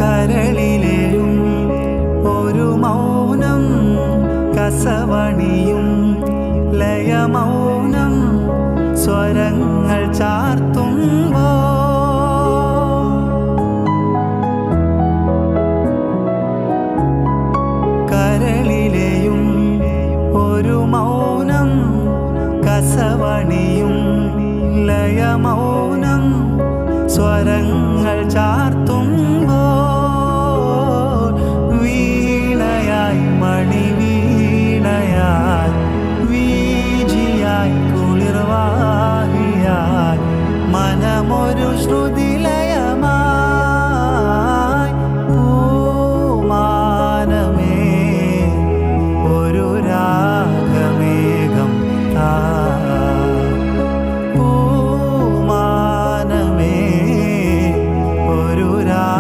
കരളിലെയും ഒരു മൗനം കസവണിയും ലയമൗനം സ്വരങ്ങൾ ചാർത്തുമ്പോ കരളിലെയും ഒരു മൗനം കസവണിയും ലയമൗനം സ്വരങ്ങൾ ചാർത്തുമ്പോ വീണയായി മണിവീണയായി വീജിയായി കുളിർവാഹിയായി മനമൊരു ശ്രുതി